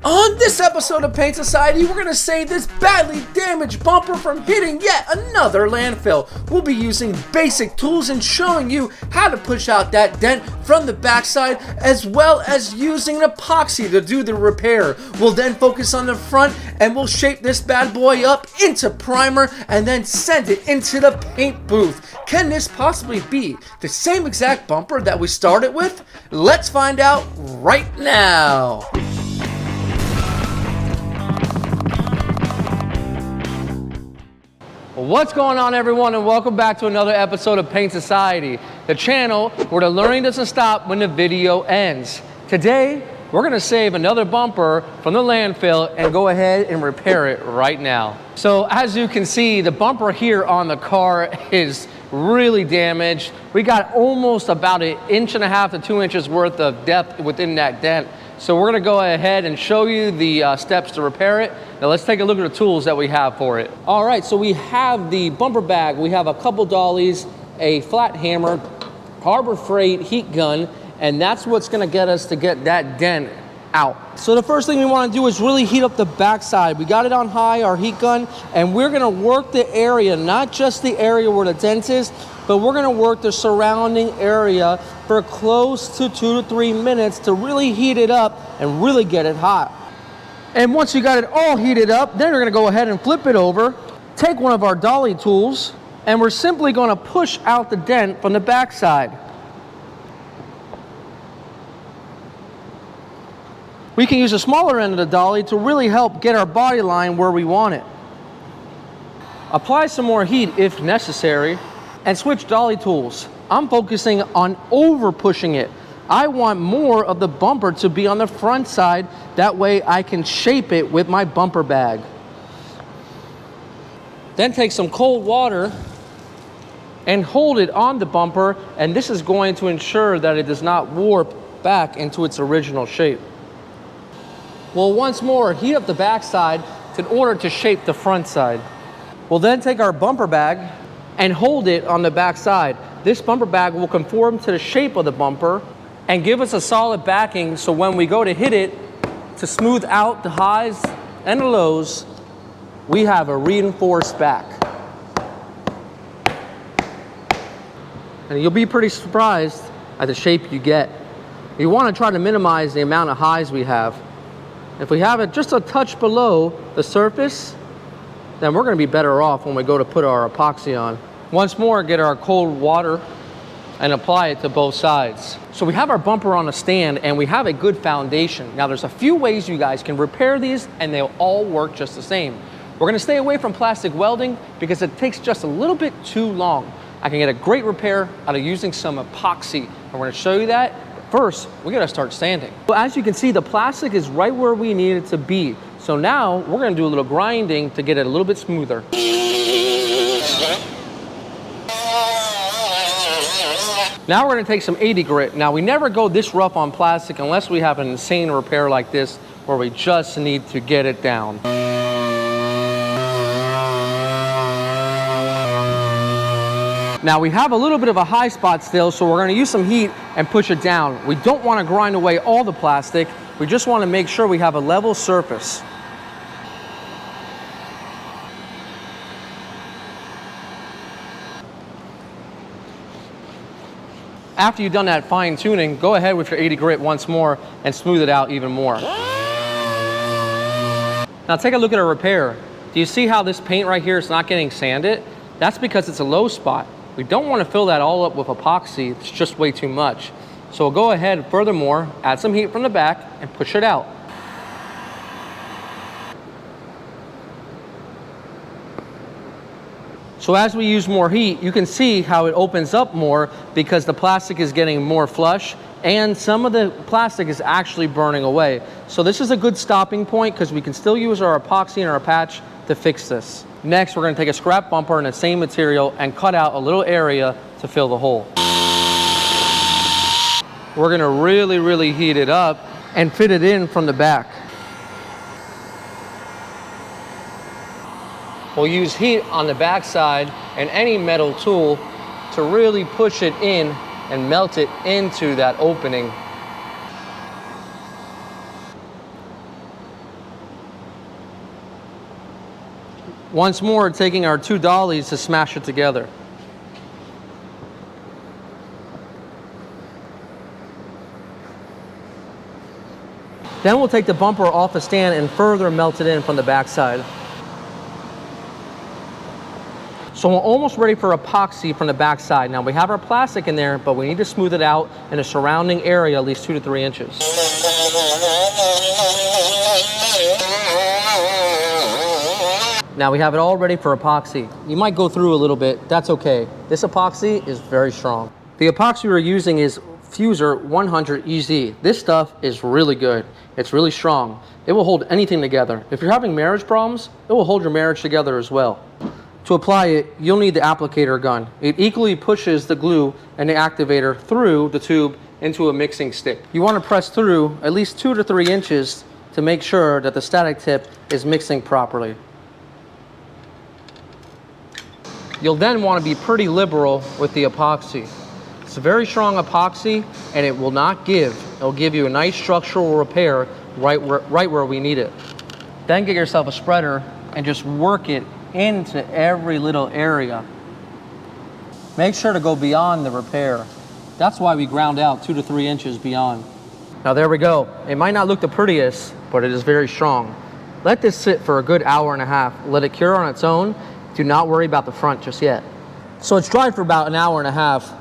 On this episode of Paint Society, we're going to save this badly damaged bumper from hitting yet another landfill. We'll be using basic tools and showing you how to push out that dent from the backside, as well as using an epoxy to do the repair. We'll then focus on the front and we'll shape this bad boy up into primer and then send it into the paint booth. Can this possibly be the same exact bumper that we started with? Let's find out right now. What's going on, everyone, and welcome back to another episode of Paint Society, the channel where the learning doesn't stop when the video ends. Today, we're gonna save another bumper from the landfill and go ahead and repair it right now. So as you can see, the bumper here on the car is really damaged. We got almost about 1.5 inches to 2 inches worth of depth within that dent. So we're gonna go ahead and show you the steps to repair it. Now let's take a look at the tools that we have for it. All right, so we have the bumper bag. We have a couple dollies, a flat hammer, Harbor Freight heat gun, and that's what's gonna get us to get that dent out. So the first thing we wanna do is really heat up the backside. We got it on high, our heat gun, and we're gonna work the area, not just the area where the dent is, but we're gonna work the surrounding area for close to 2 to 3 minutes to really heat it up and really get it hot. And once you got it all heated up, then we're gonna go ahead and flip it over, take one of our dolly tools, and we're simply gonna push out the dent from the backside. We can use a smaller end of the dolly to really help get our body line where we want it. Apply some more heat if necessary, and switch dolly tools. I'm focusing on over pushing it. I want more of the bumper to be on the front side. That way I can shape it with my bumper bag. Then take some cold water and hold it on the bumper, and this is going to ensure that it does not warp back into its original shape. We'll once more heat up the back side in order to shape the front side. We'll then take our bumper bag and hold it on the back side. This bumper bag will conform to the shape of the bumper and give us a solid backing, so when we go to hit it to smooth out the highs and the lows, we have a reinforced back. And you'll be pretty surprised at the shape you get. You want to try to minimize the amount of highs we have. If we have it just a touch below the surface, then we're going to be better off when we go to put our epoxy on. Once more, get our cold water and apply it to both sides. So we have our bumper on a stand and we have a good foundation. Now there's a few ways you guys can repair these and they'll all work just the same. We're gonna stay away from plastic welding because it takes just a little bit too long. I can get a great repair out of using some epoxy, and we're gonna show you that. But first, we gotta start sanding. So as you can see, the plastic is right where we need it to be. So now we're gonna do a little grinding to get it a little bit smoother. Now we're gonna take some 80 grit. Now we never go this rough on plastic unless we have an insane repair like this where we just need to get it down. Now we have a little bit of a high spot still, so we're gonna use some heat and push it down. We don't wanna grind away all the plastic. We just wanna make sure we have a level surface. After you've done that fine tuning, go ahead with your 80 grit once more and smooth it out even more. Now take a look at our repair. Do you see how this paint right here is not getting sanded? That's because it's a low spot. We don't want to fill that all up with epoxy. It's just way too much. So we'll go ahead and furthermore, add some heat from the back and push it out. So as we use more heat, you can see how it opens up more because the plastic is getting more flush and some of the plastic is actually burning away. So this is a good stopping point because we can still use our epoxy and our patch to fix this. Next, we're going to take a scrap bumper in the same material and cut out a little area to fill the hole. We're going to really heat it up and fit it in from the back. We'll use heat on the back side and any metal tool to really push it in and melt it into that opening. Once more, taking our 2 dollies to smash it together. Then we'll take the bumper off the stand and further melt it in from the backside. So we're almost ready for epoxy from the backside. Now we have our plastic in there, but we need to smooth it out in a surrounding area at least 2 to 3 inches. Now we have it all ready for epoxy. You might go through a little bit, that's okay. This epoxy is very strong. The epoxy we're using is Fuser 100 EZ. This stuff is really good. It's really strong. It will hold anything together. If you're having marriage problems, it will hold your marriage together as well. To apply it, you'll need the applicator gun. It equally pushes the glue and the activator through the tube into a mixing stick. You want to press through at least 2 to 3 inches to make sure that the static tip is mixing properly. You'll then want to be pretty liberal with the epoxy. It's a very strong epoxy and it will not give. It'll give you a nice structural repair right where we need it. Then get yourself a spreader and just work it into every little area. Make sure to go beyond the repair. That's why we ground out 2 to 3 inches beyond. Now there we go. It might not look the prettiest, but it is very strong. Let this sit for a good hour and a half. Let it cure on its own. Do not worry about the front just yet. So it's dried for about an hour and a half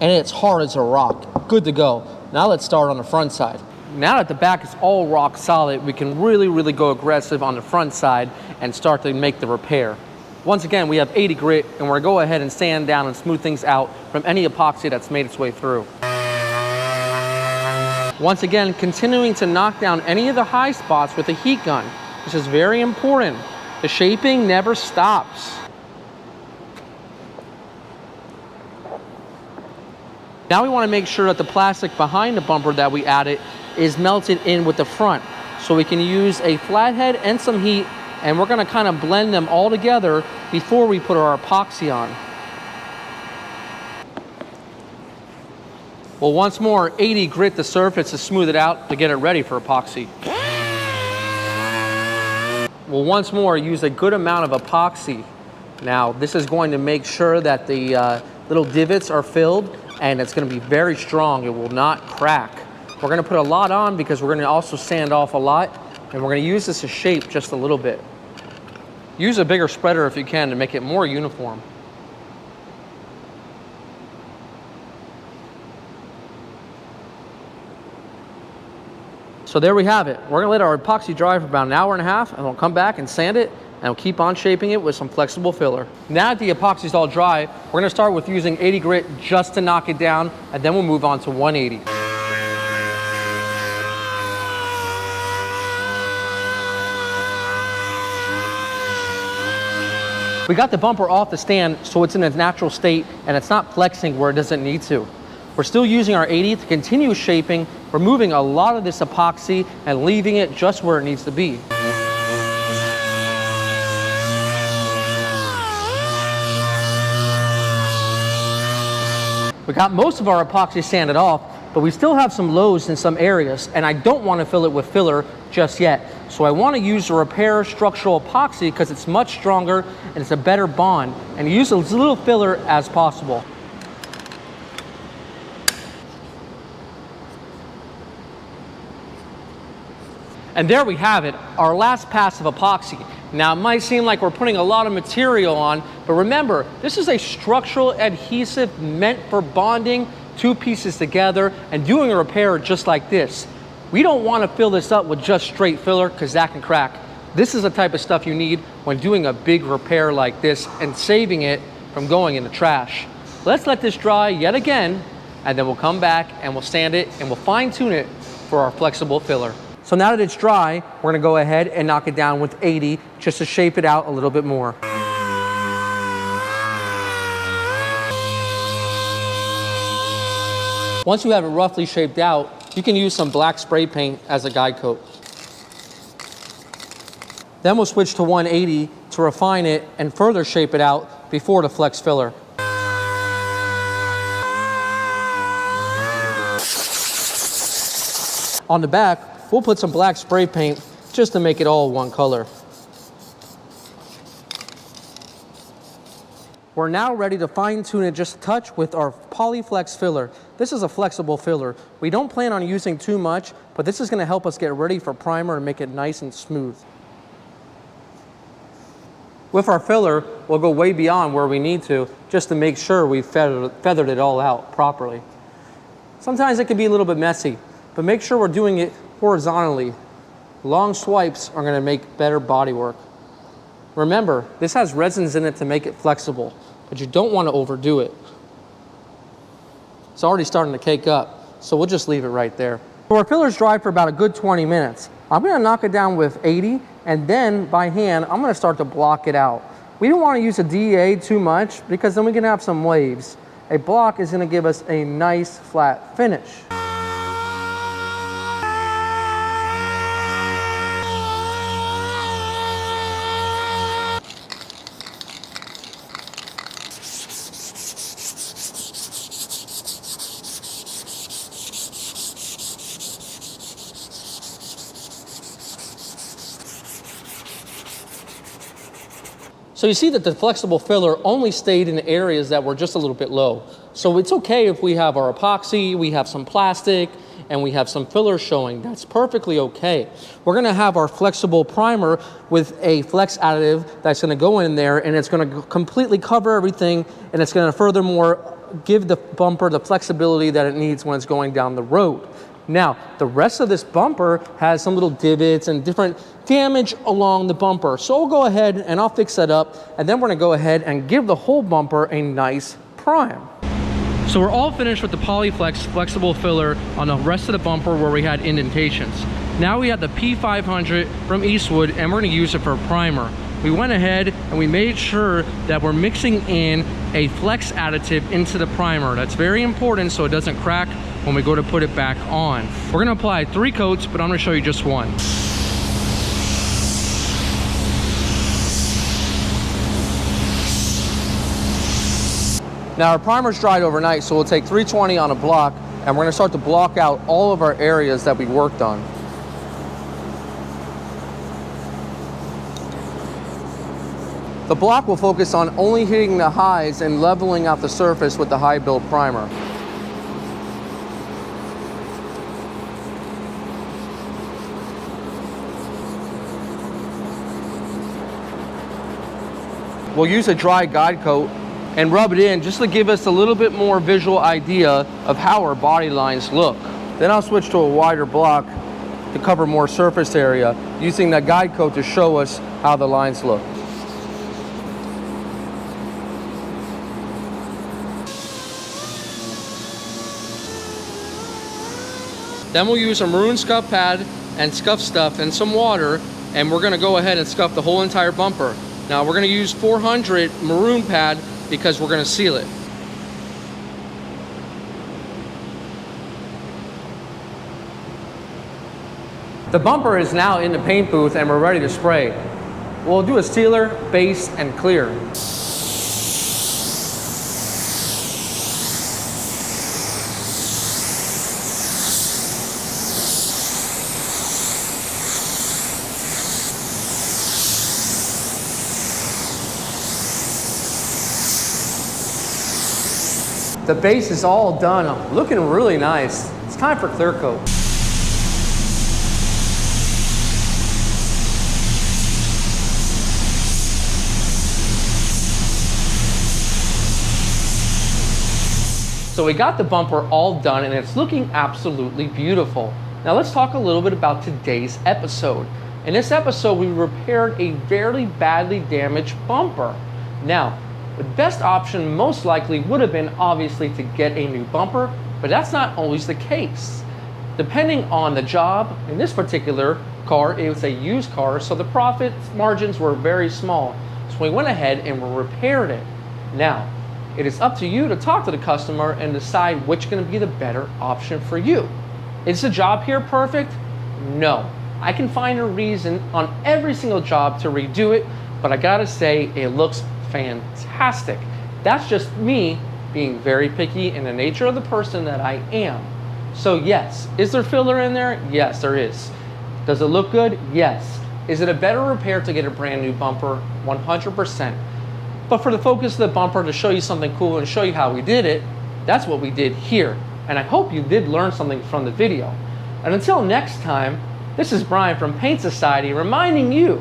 and it's hard as a rock. Good to go. Now let's start on the front side. Now that the back is all rock solid, we can really go aggressive on the front side and start to make the repair. Once again, we have 80 grit and we're gonna go ahead and sand down and smooth things out from any epoxy that's made its way through. Once again, continuing to knock down any of the high spots with a heat gun. This is very important. The shaping never stops. Now we want to make sure that the plastic behind the bumper that we added is melted in with the front. So we can use a flathead and some heat, and we're going to kind of blend them all together before we put our epoxy on. Well, once more, 80 grit the surface to smooth it out to get it ready for epoxy. Well, once more, use a good amount of epoxy. Now, this is going to make sure that the little divots are filled, and it's going to be very strong. It will not crack. We're going to put a lot on because we're going to also sand off a lot, and we're going to use this to shape just a little bit. Use a bigger spreader if you can to make it more uniform. So there we have it. We're gonna let our epoxy dry for about an hour and a half, and we'll come back and sand it, and we'll keep on shaping it with some flexible filler. Now that the epoxy's all dry, we're gonna start with using 80 grit just to knock it down, and then we'll move on to 180. We got the bumper off the stand so it's in its natural state and it's not flexing where it doesn't need to. We're still using our 80 to continue shaping, removing a lot of this epoxy and leaving it just where it needs to be. We got most of our epoxy sanded off, but we still have some lows in some areas, and I don't want to fill it with filler just yet. So I want to use the repair structural epoxy because it's much stronger and it's a better bond, and use as little filler as possible. And there we have it, our last pass of epoxy. Now it might seem like we're putting a lot of material on, but remember, this is a structural adhesive meant for bonding two pieces together and doing a repair just like this. We don't want to fill this up with just straight filler because that can crack. This is the type of stuff you need when doing a big repair like this and saving it from going in the trash. Let's let this dry yet again, and then we'll come back and we'll sand it and we'll fine tune it for our flexible filler. So now that it's dry, we're gonna go ahead and knock it down with 80 just to shape it out a little bit more. Once you have it roughly shaped out, you can use some black spray paint as a guide coat. Then we'll switch to 180 to refine it and further shape it out before the flex filler. On the back, we'll put some black spray paint just to make it all one color. We're now ready to fine tune it just a touch with our Polyflex filler. This is a flexible filler. We don't plan on using too much, but this is gonna help us get ready for primer and make it nice and smooth. With our filler, we'll go way beyond where we need to, just to make sure we've feathered it all out properly. Sometimes it can be a little bit messy, but make sure we're doing it horizontally. Long swipes are gonna make better body work. Remember, this has resins in it to make it flexible, but you don't want to overdo it. It's already starting to cake up, so we'll just leave it right there. So our filler's dry for about a good 20 minutes. I'm gonna knock it down with 80, and then by hand, I'm gonna start to block it out. We don't wanna use a DEA too much because then we can have some waves. A block is gonna give us a nice flat finish. So you see that the flexible filler only stayed in areas that were just a little bit low. So it's okay if we have our epoxy, we have some plastic, and we have some filler showing. That's perfectly okay. We're gonna have our flexible primer with a flex additive that's gonna go in there, and it's gonna completely cover everything, and it's gonna furthermore give the bumper the flexibility that it needs when it's going down the road. Now, the rest of this bumper has some little divots and different damage along the bumper. So I'll go ahead and I'll fix that up, and then we're gonna go ahead and give the whole bumper a nice prime. So we're all finished with the Polyflex flexible filler on the rest of the bumper where we had indentations. Now we have the P500 from Eastwood, and we're gonna use it for a primer. We went ahead and we made sure that we're mixing in a flex additive into the primer. That's very important so it doesn't crack when we go to put it back on. We're gonna apply 3 coats, but I'm gonna show you just one. Now our primer's dried overnight, so we'll take 320 on a block, and we're gonna start to block out all of our areas that we worked on. The block will focus on only hitting the highs and leveling out the surface with the high build primer. We'll use a dry guide coat and rub it in just to give us a little bit more visual idea of how our body lines look. Then I'll switch to a wider block to cover more surface area, using that guide coat to show us how the lines look. Then we'll use a maroon scuff pad and scuff stuff and some water, and we're gonna go ahead and scuff the whole entire bumper. Now we're gonna use 400 maroon pad because we're gonna seal it. The bumper is now in the paint booth and we're ready to spray. We'll do a sealer, base, and clear. The base is all done, looking really nice. It's time for clear coat. So we got the bumper all done and it's looking absolutely beautiful. Now let's talk a little bit about today's episode. In this episode, we repaired a very badly damaged bumper. Now, the best option most likely would have been obviously to get a new bumper, but that's not always the case. Depending on the job, in this particular car, it was a used car, so the profit margins were very small. So we went ahead and we repaired it. Now, it is up to you to talk to the customer and decide which is going to be the better option for you. Is the job here perfect? No. I can find a reason on every single job to redo it, but I gotta say it looks fantastic. That's just me being very picky in the nature of the person that I am. So yes, is there filler in there? Yes, there is. Does it look good? Yes. Is it a better repair to get a brand new bumper? 100%. But for the focus of the bumper, to show you something cool and show you how we did it, that's what we did here. And I hope you did learn something from the video. And until next time, this is Brian from Paint Society reminding you,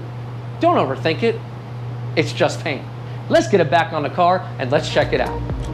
don't overthink it. It's just paint. Let's get it back on the car and let's check it out.